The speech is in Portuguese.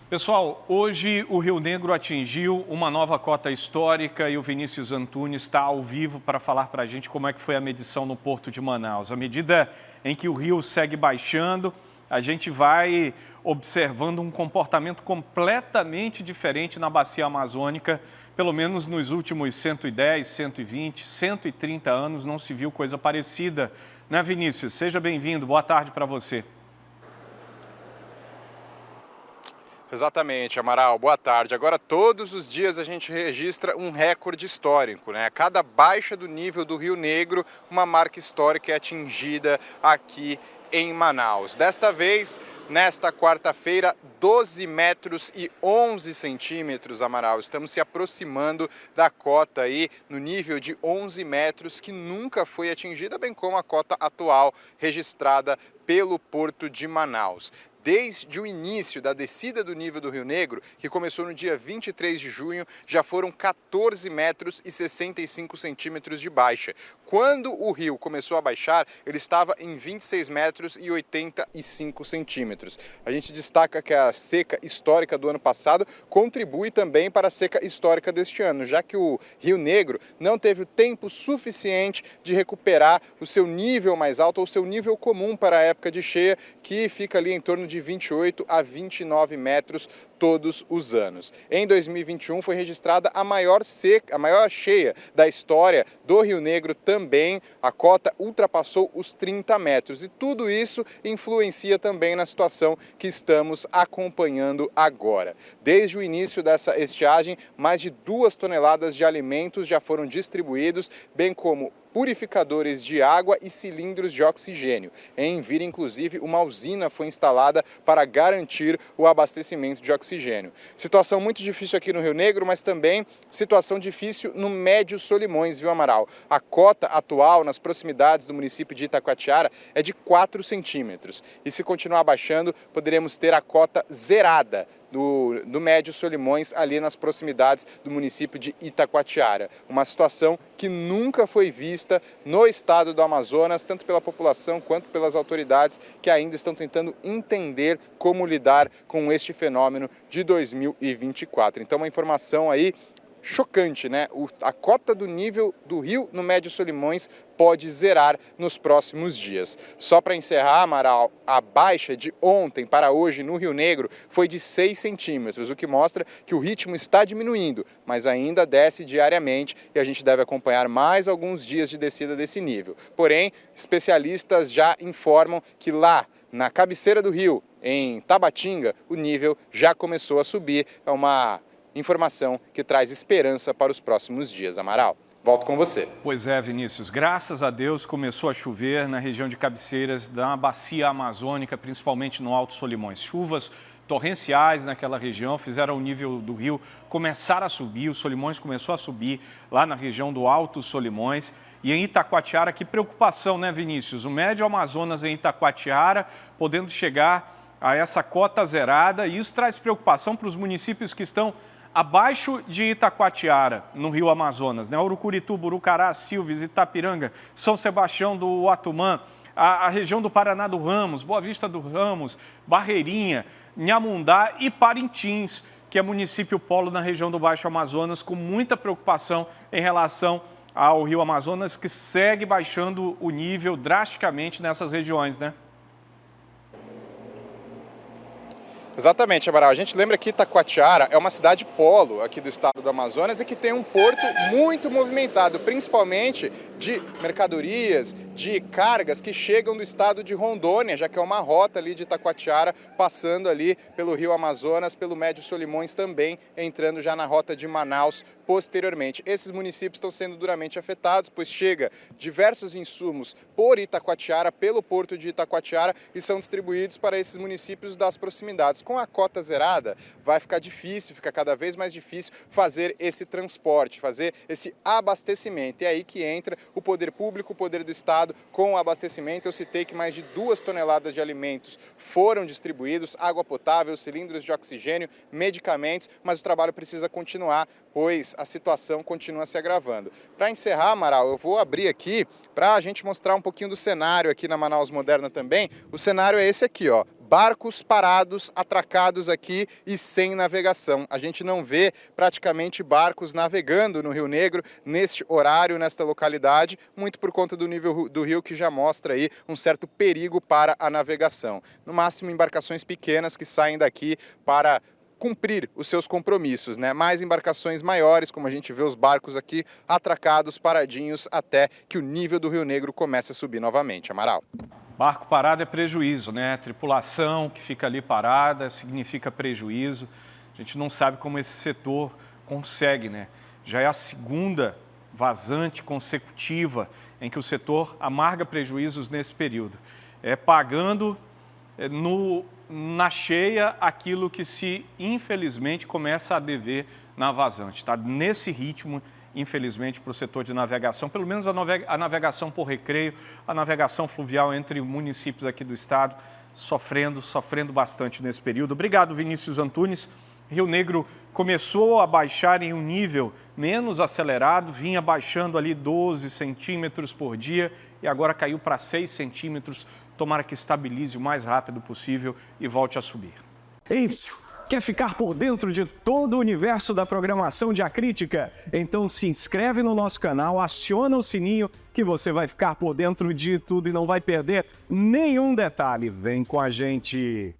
Pessoal, hoje o Rio Negro atingiu uma nova cota histórica e o Vinícius Antunes está ao vivo para falar para a gente como é que foi a medição no Porto de Manaus. À medida em que o rio segue baixando, a gente vai observando um comportamento completamente diferente na bacia amazônica. Pelo menos nos últimos 110, 120, 130 anos não se viu coisa parecida. Né, Vinícius? Seja bem-vindo, boa tarde para você. Exatamente, Amaral. Boa tarde. Agora, todos os dias a gente registra um recorde histórico, né? A cada baixa do nível do Rio Negro, uma marca histórica é atingida aqui em Manaus. Desta vez, nesta quarta-feira, 12 metros e 11 centímetros, Amaral. Estamos se aproximando da cota aí no nível de 11 metros que nunca foi atingida, bem como a cota atual registrada pelo Porto de Manaus. Desde o início da descida do nível do Rio Negro, que começou no dia 23 de junho, já foram 14 metros e 65 centímetros de baixa. Quando o rio começou a baixar, ele estava em 26 metros e 85 centímetros. A gente destaca que a seca histórica do ano passado contribui também para a seca histórica deste ano, já que o Rio Negro não teve o tempo suficiente de recuperar o seu nível mais alto, ou seu nível comum para a época de cheia, que fica ali em torno de 28 a 29 metros todos os anos. Em 2021 foi registrada a maior cheia da história do Rio Negro também. A cota ultrapassou os 30 metros e tudo isso influencia também na situação que estamos acompanhando agora. Desde o início dessa estiagem, mais de 2 toneladas de alimentos já foram distribuídos, bem como purificadores de água e cilindros de oxigênio. Em Vira, inclusive, uma usina foi instalada para garantir o abastecimento de oxigênio. Situação muito difícil aqui no Rio Negro, mas também situação difícil no Médio Solimões, viu, Amaral? A cota atual nas proximidades do município de Itacoatiara é de 4 centímetros. E se continuar baixando, poderemos ter a cota zerada do Médio Solimões, ali nas proximidades do município de Itacoatiara. Uma situação que nunca foi vista no estado do Amazonas, tanto pela população quanto pelas autoridades que ainda estão tentando entender como lidar com este fenômeno de 2024. Então, uma informação aí chocante, né? A cota do nível do rio no Médio Solimões pode zerar nos próximos dias. Só para encerrar, Amaral, a baixa de ontem para hoje no Rio Negro foi de 6 centímetros, o que mostra que o ritmo está diminuindo, mas ainda desce diariamente e a gente deve acompanhar mais alguns dias de descida desse nível. Porém, especialistas já informam que lá na cabeceira do rio, em Tabatinga, o nível já começou a subir. É uma informação que traz esperança para os próximos dias. Amaral, volto com você. Pois é, Vinícius, graças a Deus começou a chover na região de cabeceiras da bacia amazônica, principalmente no Alto Solimões. Chuvas torrenciais naquela região fizeram o nível do rio começar a subir, o Solimões começou a subir lá na região do Alto Solimões. E em Itacoatiara, que preocupação, né, Vinícius? O Médio Amazonas em Itacoatiara podendo chegar a essa cota zerada, e isso traz preocupação para os municípios que estão abaixo de Itacoatiara, no Rio Amazonas, né? Urucurituba, Urucará, Silves, Itapiranga, São Sebastião do Uatumã, a região do Paraná do Ramos, Boa Vista do Ramos, Barreirinha, Inhamundá e Parintins, que é município polo na região do Baixo Amazonas, com muita preocupação em relação ao Rio Amazonas, que segue baixando o nível drasticamente nessas regiões, né? Exatamente, Amaral. A gente lembra que Itacoatiara é uma cidade polo aqui do estado do Amazonas e que tem um porto muito movimentado, principalmente de mercadorias, de cargas que chegam do estado de Rondônia, já que é uma rota ali de Itacoatiara, passando ali pelo Rio Amazonas, pelo Médio Solimões também, entrando já na rota de Manaus posteriormente. Esses municípios estão sendo duramente afetados, pois chega diversos insumos por Itacoatiara, pelo porto de Itacoatiara, e são distribuídos para esses municípios das proximidades. Com a cota zerada, vai ficar difícil, fica cada vez mais difícil fazer esse transporte, fazer esse abastecimento. E é aí que entra o poder público, o poder do Estado com o abastecimento. Eu citei que mais de 2 toneladas de alimentos foram distribuídos, água potável, cilindros de oxigênio, medicamentos, mas o trabalho precisa continuar, pois a situação continua se agravando. Para encerrar, Amaral, eu vou abrir aqui para a gente mostrar um pouquinho do cenário aqui na Manaus Moderna também. O cenário é esse aqui, ó. barcos parados, atracados aqui e sem navegação. A gente não vê praticamente barcos navegando no Rio Negro neste horário, nesta localidade, muito por conta do nível do rio que já mostra aí um certo perigo para a navegação. No máximo, embarcações pequenas que saem daqui para cumprir os seus compromissos, né? Mais embarcações maiores, como a gente vê os barcos aqui atracados, paradinhos, até que o nível do Rio Negro comece a subir novamente. Amaral. Barco parado é prejuízo, né? Tripulação que fica ali parada significa prejuízo. A gente não sabe como esse setor consegue, né? Já é a segunda vazante consecutiva em que o setor amarga prejuízos nesse período. Pagando na cheia aquilo que se, infelizmente, começa a dever na vazante. Está nesse ritmo, infelizmente, para o setor de navegação, pelo menos a navegação por recreio, a navegação fluvial entre municípios aqui do estado, sofrendo bastante nesse período. Obrigado, Vinícius Antunes. Rio Negro começou a baixar em um nível menos acelerado, vinha baixando ali 12 centímetros por dia e agora caiu para 6 centímetros. Tomara que estabilize o mais rápido possível e volte a subir. Quer ficar por dentro de todo o universo da programação de A Crítica? Então se inscreve no nosso canal, aciona o sininho que você vai ficar por dentro de tudo e não vai perder nenhum detalhe. Vem com a gente!